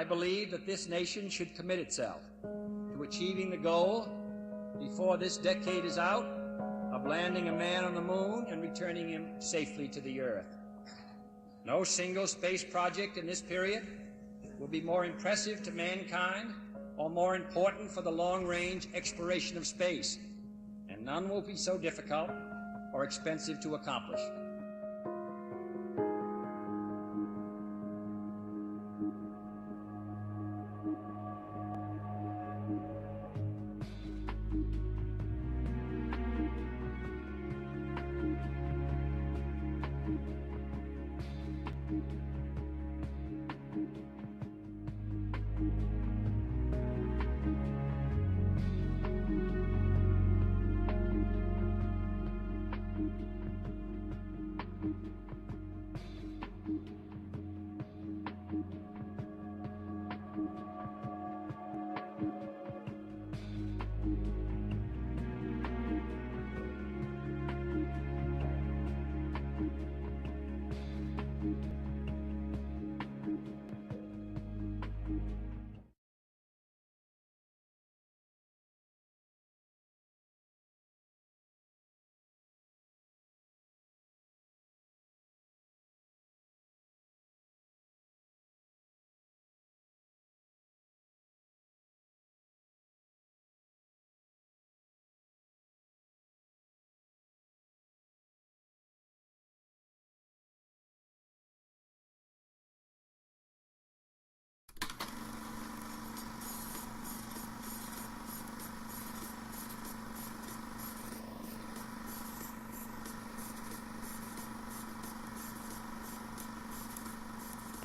I believe that this nation should commit itself to achieving the goal, before this decade is out, of landing a man on the moon and returning him safely to the Earth. No single space project in this period will be more impressive to mankind or more important for the long-range exploration of space, and none will be so difficult or expensive to accomplish.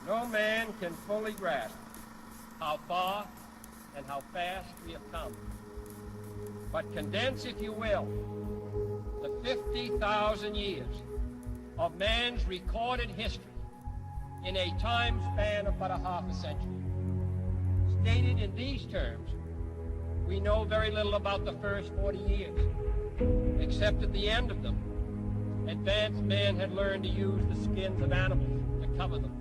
No man can fully grasp how far and how fast we have come. But condense, if you will, the 50,000 years of man's recorded history in a time span of but a half a century. Stated in these terms, we know very little about the first 40 years, except at the end of them, advanced man had learned to use the skins of animals to cover them.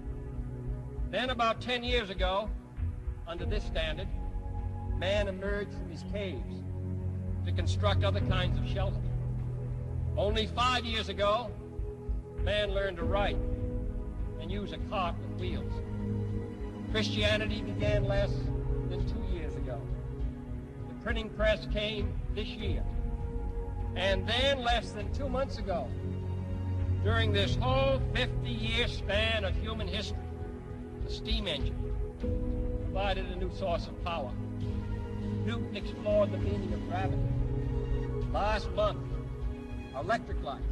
Then about 10 years ago, under this standard, man emerged from his caves to construct other kinds of shelter. Only 5 years ago, man learned to write and use a cart with wheels. Christianity began less than 2 years ago. The printing press came this year. And then less than 2 months ago, during this whole 50-year span of human history, the steam engine provided a new source of power. Newton explored the meaning of gravity. Last month, electric lights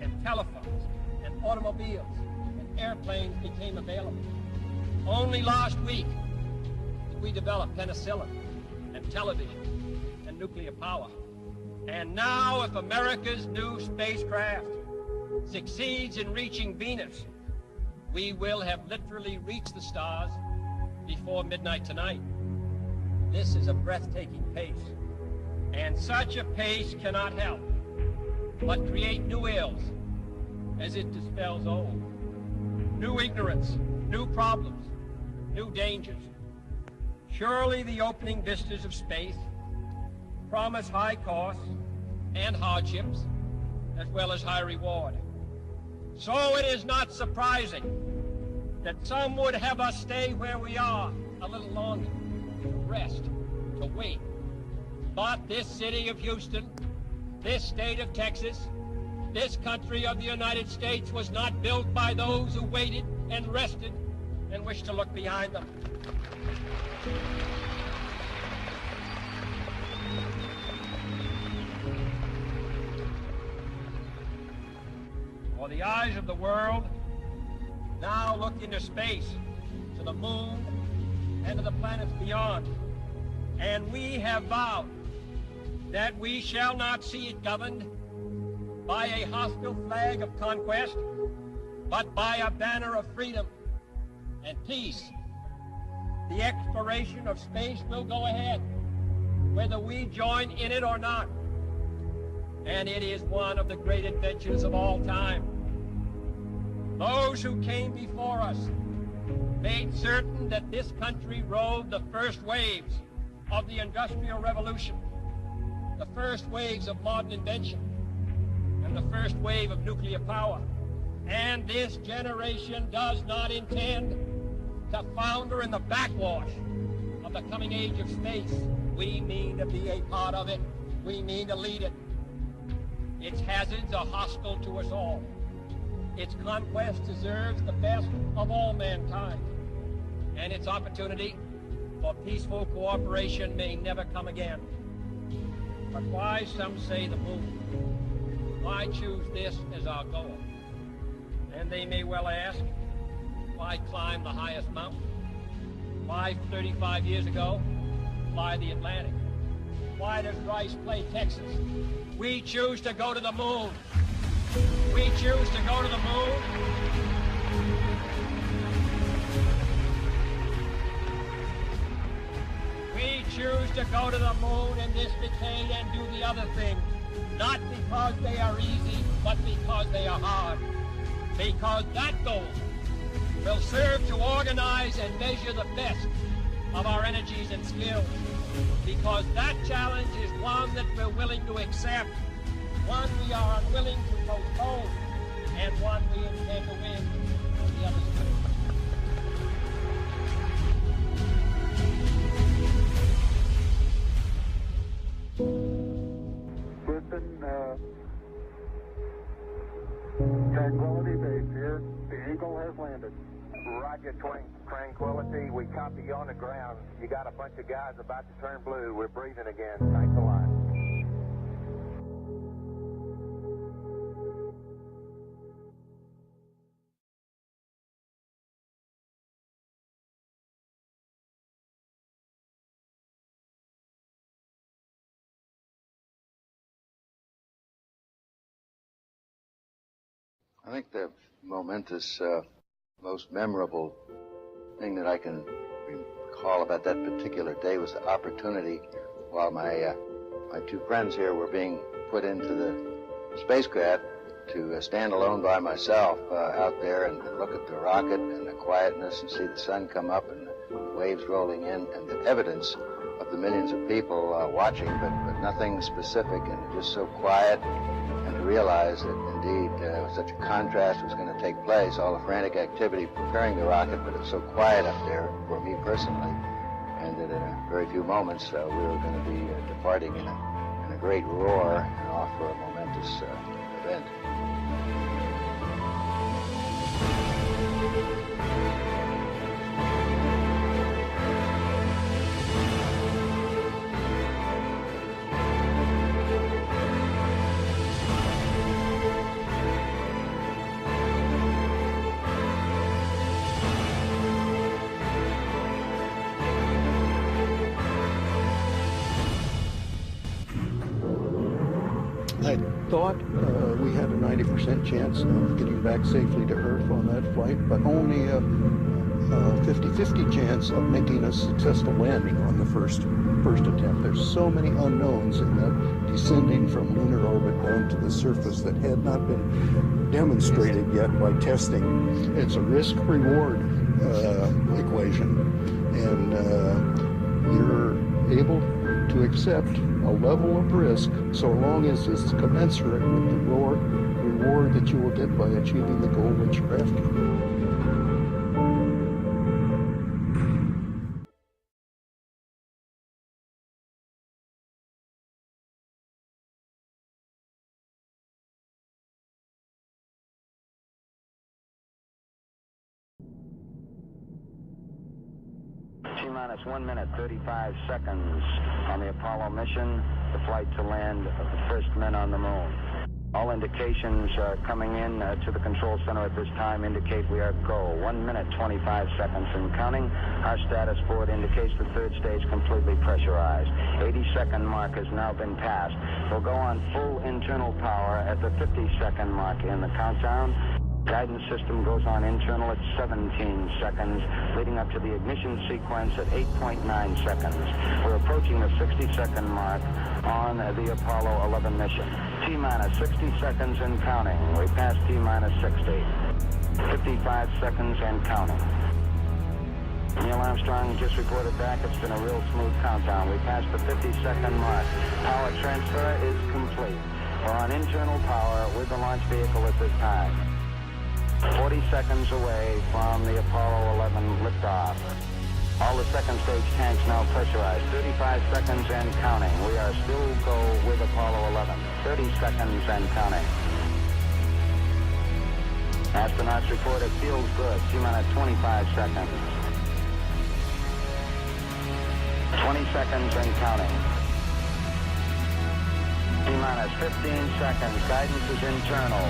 and telephones and automobiles and airplanes became available. Only last week did we develop penicillin and television and nuclear power. And now, if America's new spacecraft succeeds in reaching Venus, we will have literally reached the stars before midnight tonight. This is a breathtaking pace, and such a pace cannot help but create new ills as it dispels old. New ignorance, new problems, new dangers. Surely the opening vistas of space promise high costs and hardships, as well as high reward. So it is not surprising that some would have us stay where we are a little longer, to rest, to wait. But this city of Houston, this state of Texas, this country of the United States was not built by those who waited and rested and wished to look behind them. For the eyes of the world now look into space, to the moon, and to the planets beyond. And we have vowed that we shall not see it governed by a hostile flag of conquest, but by a banner of freedom and peace. The exploration of space will go ahead, whether we join in it or not. And it is one of the great adventures of all time. Those who came before us made certain that this country rode the first waves of the Industrial Revolution, the first waves of modern invention, and the first wave of nuclear power. And this generation does not intend to founder in the backwash of the coming age of space. We mean to be a part of it. We mean to lead it. Its hazards are hostile to us all. Its conquest deserves the best of all mankind. And its opportunity for peaceful cooperation may never come again. But why, some say, the moon? Why choose this as our goal? And they may well ask, why climb the highest mountain? Why, 35 years ago, fly the Atlantic? Why does Rice play Texas? We choose to go to the moon. We choose to go to the moon. We choose to go to the moon in this decade and do the other things, not because they are easy, but because they are hard. Because that goal will serve to organize and measure the best of our energies and skills. Because that challenge is one that we're willing to accept, one we are unwilling to postpone, and one we intend to win on the other side. Houston, Tranquility Base here. The Eagle has landed. Roger, Tranquility. We copy you on the ground. You got a bunch of guys about to turn blue. We're breathing again. Thanks a lot. I think the momentous, most memorable thing that I can recall about that particular day was the opportunity while my two friends here were being put into the spacecraft to stand alone by myself out there and look at the rocket and the quietness and see the sun come up and the waves rolling in and the evidence of the millions of people watching, but nothing specific and just so quiet. And to realize that indeed such a contrast was going to take place, all the frantic activity preparing the rocket, but it's so quiet up there for me personally, and that in a very few moments we were going to be departing in a great roar and off for a momentous event. I thought we had a 90% chance of getting back safely to Earth on that flight, but only a 50-50 chance of making a successful landing on the first attempt. There's so many unknowns in that descending from lunar orbit down to the surface that had not been demonstrated yet by testing. It's a risk-reward equation, and you're able to accept a level of risk so long as it's commensurate with the reward that you will get by achieving the goal that you're after. T-minus 1 minute, 35 seconds on the Apollo mission, the flight to land of the first men on the moon. All indications coming in to the control center at this time indicate we are go. 1 minute, 25 seconds and counting. Our status board indicates the third stage completely pressurized. 80-second mark has now been passed. We'll go on full internal power at the 50-second mark in the countdown. Guidance system goes on internal at 17 seconds, leading up to the ignition sequence at 8.9 seconds. We're approaching the 60-second mark on the Apollo 11 mission. T-minus 60 seconds and counting. We passed T-minus 60. 55 seconds and counting. Neil Armstrong just reported back. It's been a real smooth countdown. We passed the 50-second mark. Power transfer is complete. We're on internal power with the launch vehicle at this time. 40 seconds away from the Apollo 11 liftoff. All the second stage tanks now pressurized. 35 seconds and counting. We are still go with Apollo 11. 30 seconds and counting. Astronauts report it feels good. T-minus 25 seconds. 20 seconds and counting. T-minus 15 seconds. Guidance is internal.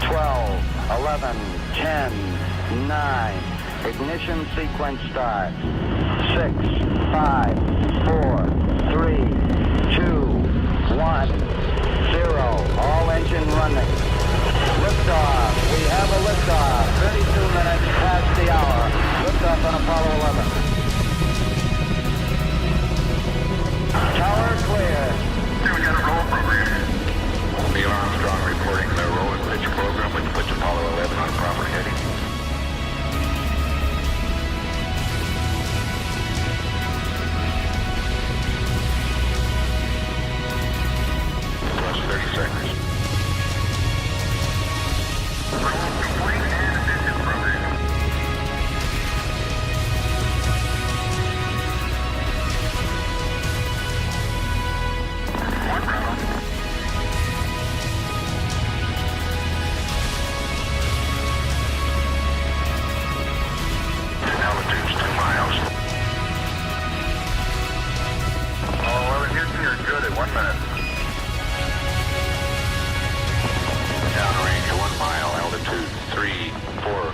12, 11, 10, 9. Ignition sequence starts. 6, 5, 4, 3, 2, 1, 0. All engine running. Liftoff. We have a liftoff. 32 minutes past the hour. Liftoff on Apollo 11. Tower clear. We got a roll program. Neil Armstrong reporting the roll and pitch program, which puts Apollo 11 on proper heading. Plus 30 seconds. Roll complete and ignition program. One round. Altitude's 2 miles. All 11 Houston, you're good at 1 minute. Downrange 1 mile, altitude 3, 4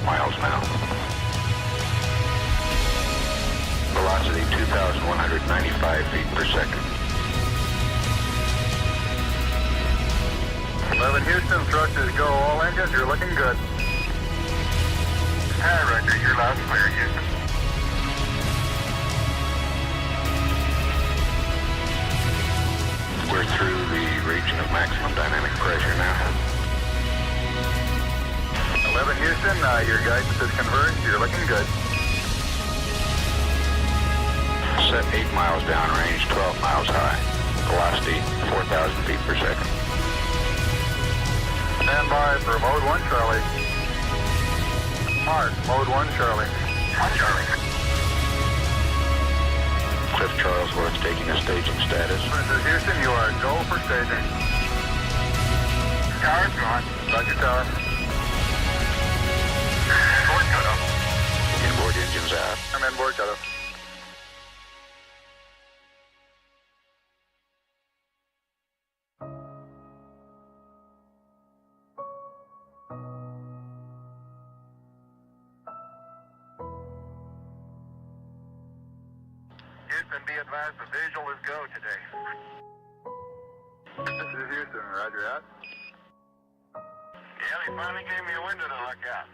miles now. Velocity 2,195 feet per second. 11 Houston, thrusters go. All engines, you're looking good. Hi, Roger. You're loud and clear, Houston. We're through the region of maximum dynamic pressure now. 11 Houston, your guidance is converged. You're looking good. Set 8 miles downrange, 12 miles high. Velocity 4,000 feet per second. Stand by for mode 1, Charlie. Mark, mode 1, Charlie. 1, Charlie. Cliff Charlesworth taking a staging status. This is Houston, you are go for staging. Tower's gone. Roger, tower. Board cutoff. Inboard engines out. I'm in board cutoff. Houston, be advised the visual is go today. This is Houston, roger out. Yeah, they finally gave me a window to look at.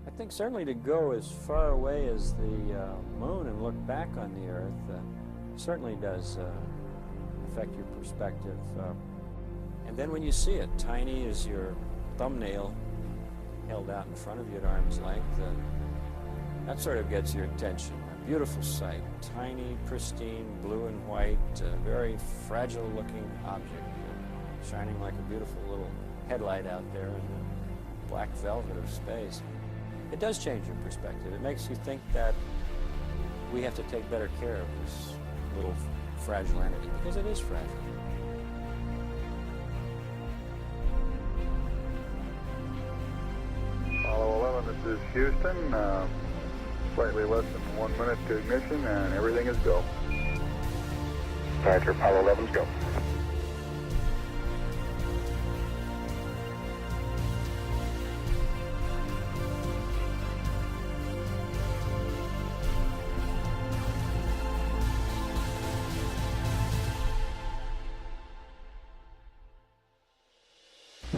I think certainly to go as far away as the moon and look back on the Earth certainly does affect your perspective. And then when you see it, tiny as your thumbnail held out in front of you at arm's length, that sort of gets your attention. A beautiful sight, tiny, pristine, blue and white, very fragile looking object, shining like a beautiful little headlight out there in the black velvet of space. It does change your perspective. It makes you think that we have to take better care of this little fragile entity, because it is fragile. Apollo 11, this is Houston. Slightly less than 1 minute to ignition, and everything is go. Roger, Apollo 11's go.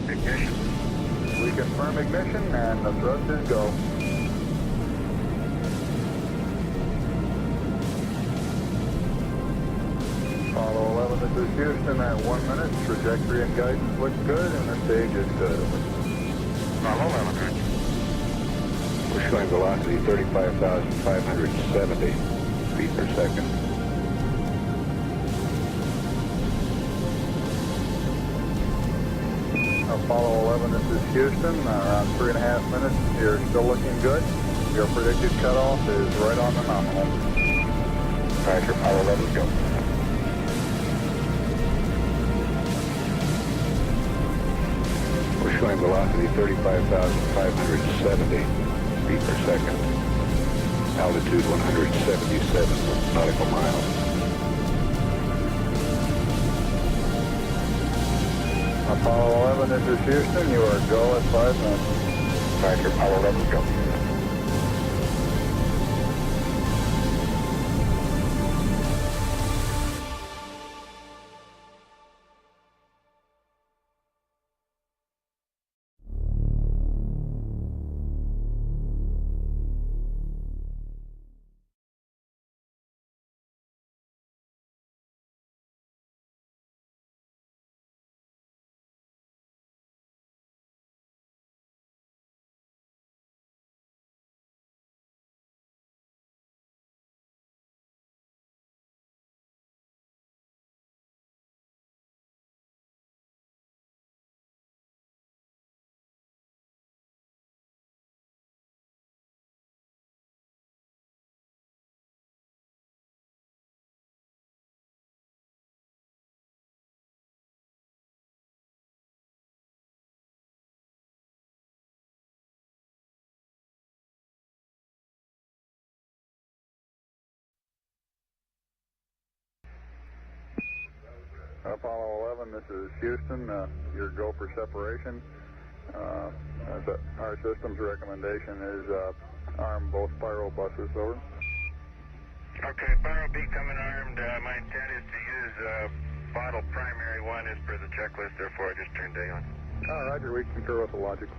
Ignition. We confirm ignition, and the thrust is go. Apollo 11, this is Houston at 1 minute. Trajectory and guidance look good, and the stage is good. Apollo 11. We're showing velocity 35,570 feet per second. Apollo 11, this is Houston. Around 3.5 minutes. You're still looking good. Your predicted cutoff is right on the nominal. Roger, Apollo 11's go. We're showing velocity 35,570 feet per second. Altitude 177 nautical miles. Apollo 11, this is Houston. You are go at 5 minutes. Roger, Apollo 11's go. Apollo 11, this is Houston. Your go for separation. Our system's recommendation is arm both spiral buses, over. Okay, Pyro B coming armed. My intent is to use bottle primary one as per the checklist, therefore I just turned day on. Roger, we concur with the logic.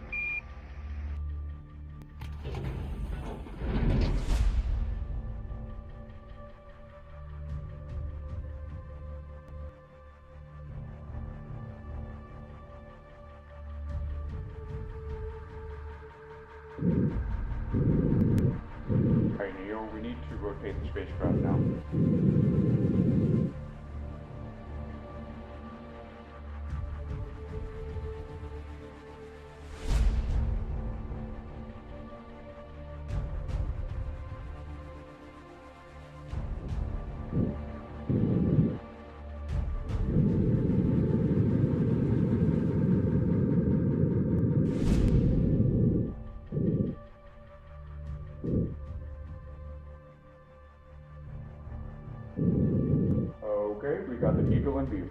Alright, Neo, we need to rotate the spacecraft now. Okay, we got the Eagle in view.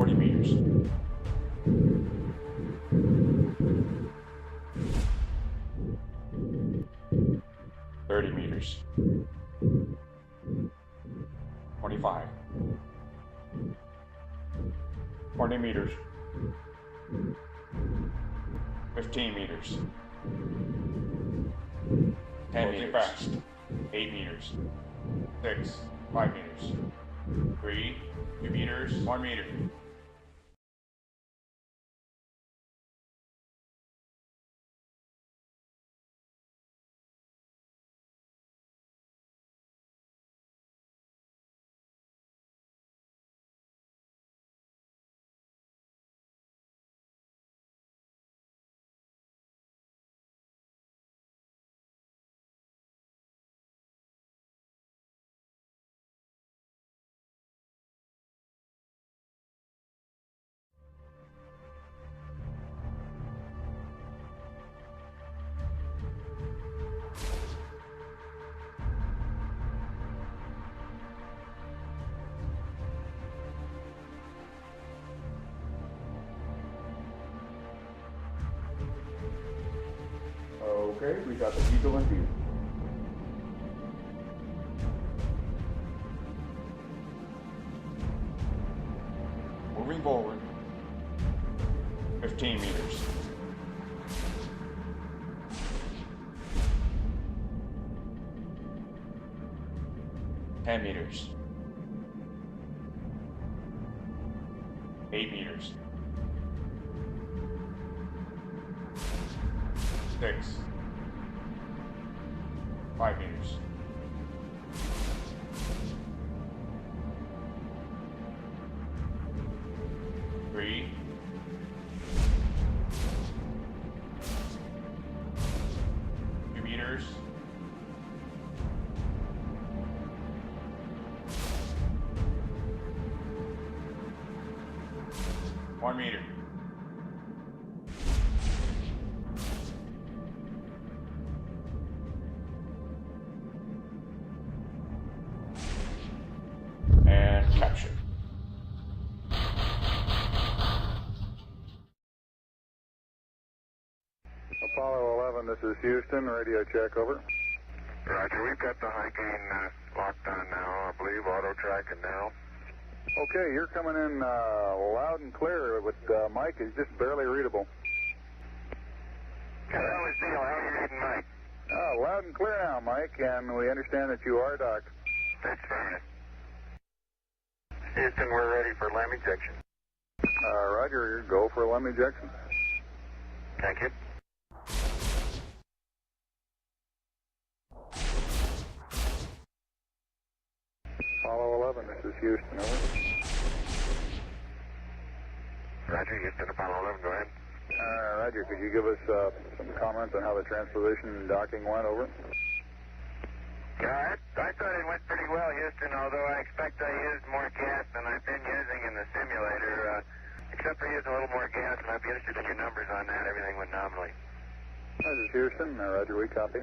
40 meters. Meters. 25. 20 meters. 15 meters. 10 meters. Fast. 8 meters. 6. 5 meters. 3. 2 meters. 1 meter. Okay, we got the diesel in view. Moving forward. 15 meters. 10 meters. 8 meters. 6. 5 meters. 3. 2 meters. 1 meter. And capture. Apollo 11, this is Houston, radio check, over. Roger, we've got the high gain locked on now, I believe, auto tracking now. Okay, you're coming in loud and clear, but Mike is just barely readable. How is Neil? How are you reading, Mike? Loud and clear now, Mike, and we understand that you are docked. That's fine. Houston, we're ready for LEM ejection. Roger, go for LEM ejection. Thank you. Apollo 11, this is Houston, over. Roger, Houston, Apollo 11, go ahead. Roger, could you give us some comments on how the transposition and docking went, over? Yeah, I thought it went pretty well, Houston, although I expect I used more gas than I've been using in the simulator. Except for using a little more gas, and I'd be interested in your numbers on that. Everything went nominally. This is Houston. Roger, we copy.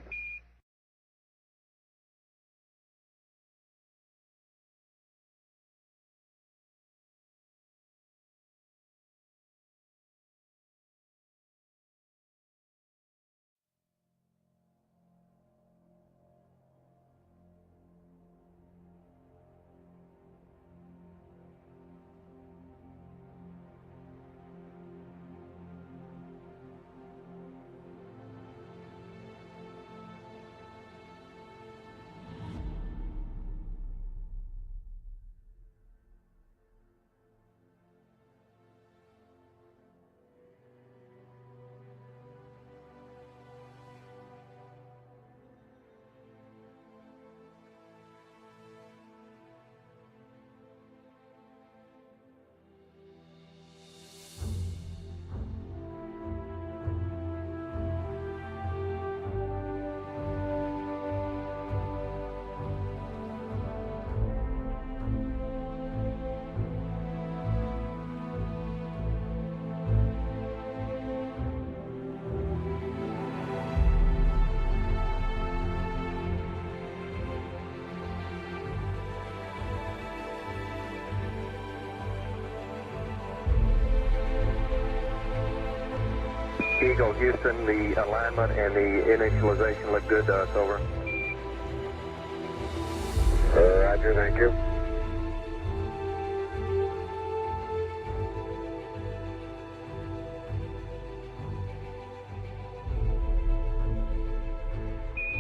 Eagle Houston, the alignment and the initialization look good to us, over. Roger, thank you.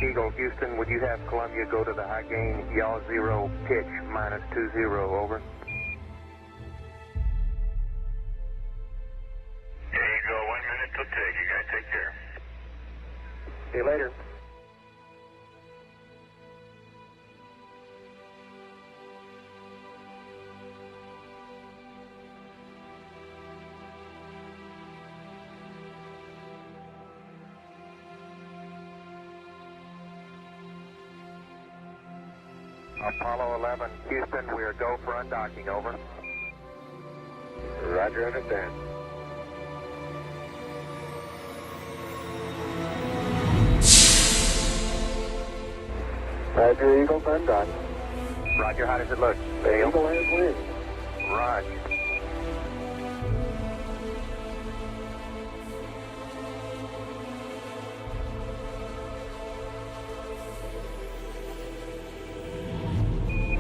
Eagle Houston, would you have Columbia go to the high gain, yaw 0, pitch -20, over? There you go, 1 minute till take. You guys take care. See you later. Apollo 11, Houston, we are go for undocking, over. Roger, understand. Roger, Eagle, undock. Roger, how does it look? The Eagle has wind. Roger.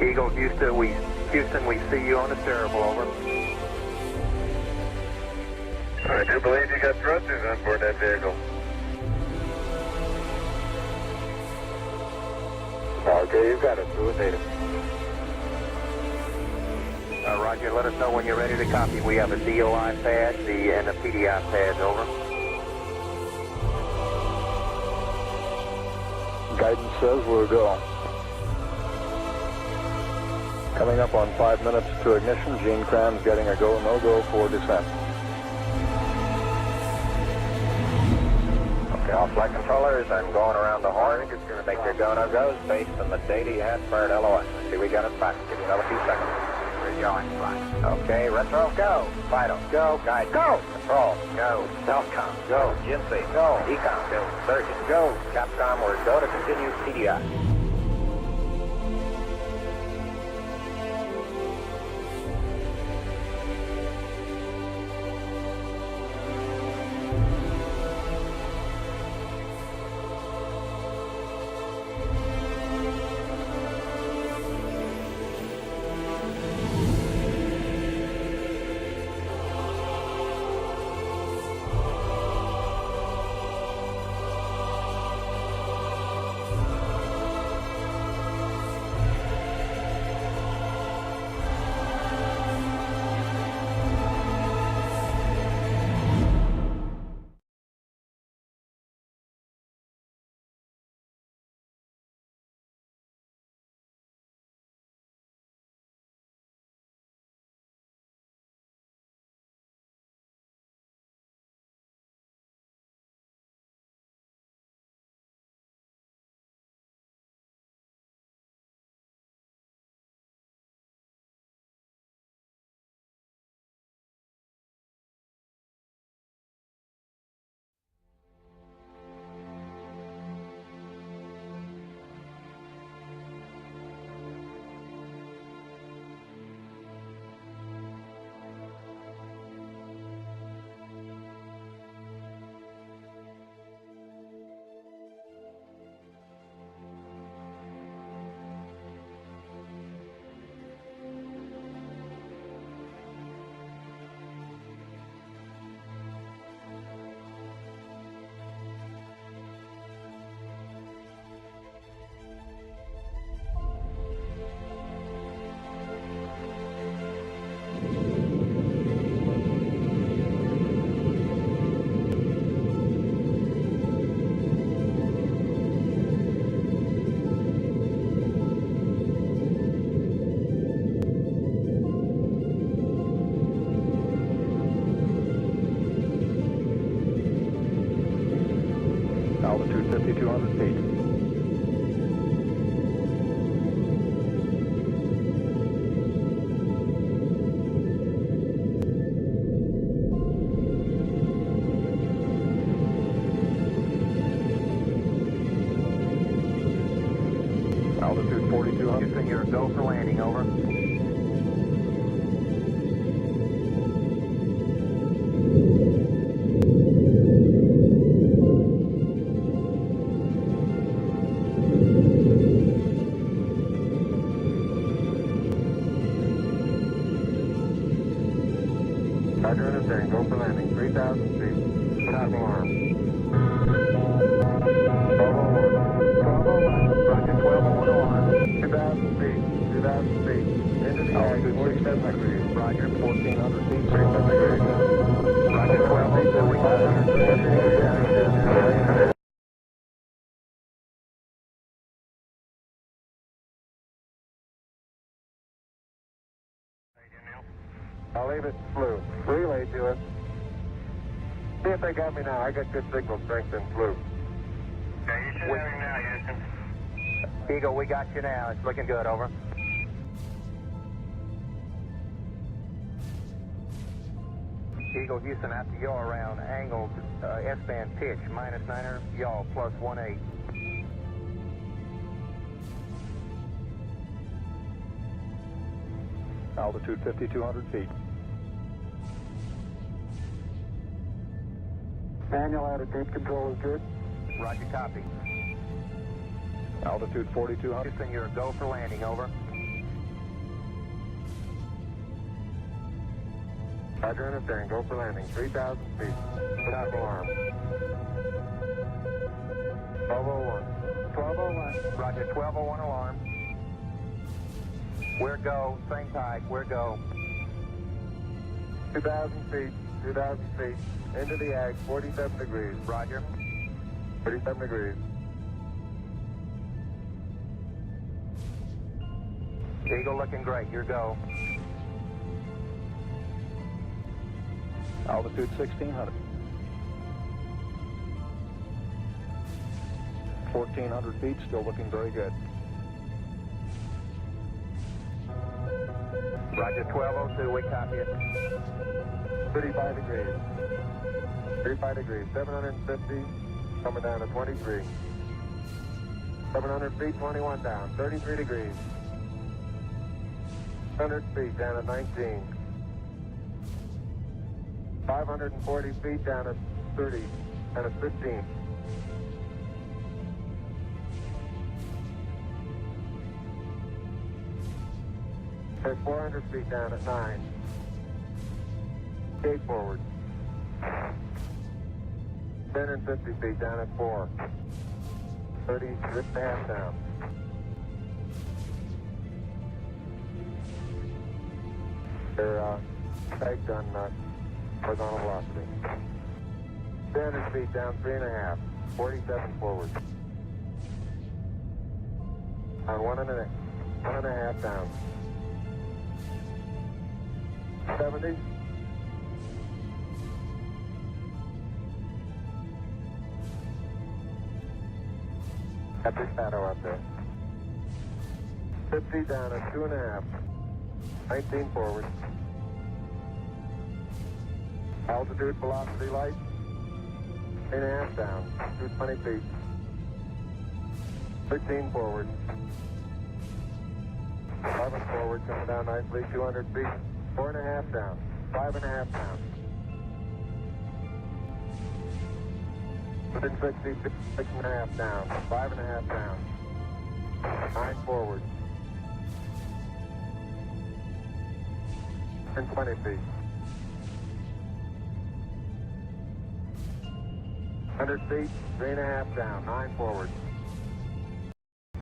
Eagle Houston, we see you on the steerable, over. I do believe you got thrusters on board that vehicle. Okay, you got it. Do it, data. Roger, let us know when you're ready to copy. We have a DOI pad and a PDI pad, over. Guidance says we're go. Coming up on 5 minutes to ignition, Gene Kranz getting a go, no-go for descent. Okay, all flight controllers, I'm going around the horn. Make your go, no-goes based on the data you had prior to LOS. See, we got it back. Give you another few seconds. We're going, fine. Okay, retro, go. Vital, go. Guide, go. Control, go. Telcom, go. GINSI, go. Ecom, go. Surgeon, go. Capcom, we're go to continue PDI. Altitude 5,200 feet. Altitude 4,200. Houston, you're go for landing, over. steering, go for landing, 3,000 feet, put out alarm. 1201, roger, 1201 alarm, 2,000 feet, 2,000 feet, into the ag, 47 degrees, roger, 1,400 feet, 37 degrees, roger, 12 feet, 500 degrees, I'll leave it blue. Relay to us. See if they got me now. I got good signal strength in blue. Okay, you should have him now, Houston. Eagle, we got you now. It's looking good, over. Eagle, Houston, after yaw around, angled S-band pitch, minus 9er, yaw, plus 1/8. Altitude 5,200 feet. Manual attitude control is good. Roger, copy. Altitude 4,200. Houston, you're a go for landing, over. Roger, understand, go for landing, 3,000 feet. Put out alarm. 1201. 1201. Roger, 1201 alarm. We're go, same type, we're go. 2,000 feet, 2,000 feet, into the ag, 47 degrees. Roger. 37 degrees. Eagle looking great, your go. Altitude 1,600. 1,400 feet, still looking very good. Roger, 1202, we copy it. 35 degrees. 35 degrees, 750, coming down to 23. 700 feet, 21 down, 33 degrees. 100 feet, down to 19. 540 feet, down to 30, down to 15. At 400 feet down at 9. Gate forward. 10 and 50 feet down at 4. 30, rip and a half down. They're pegged on horizontal velocity. 10 feet down 3.5. 47 forward. On 1.5 down. 70. Got the shadow up there. 50 down at 2.5. 19 forward. Altitude, velocity, light. 8.5 down. 220 feet. 13 forward. 11 forward, coming down nicely. 200 feet. 4.5 down. 5.5 down. Within 60 feet, 6.5 down. 5.5 down. 9 forward. And 20 feet. 100 feet, 3.5 down. 9 forward.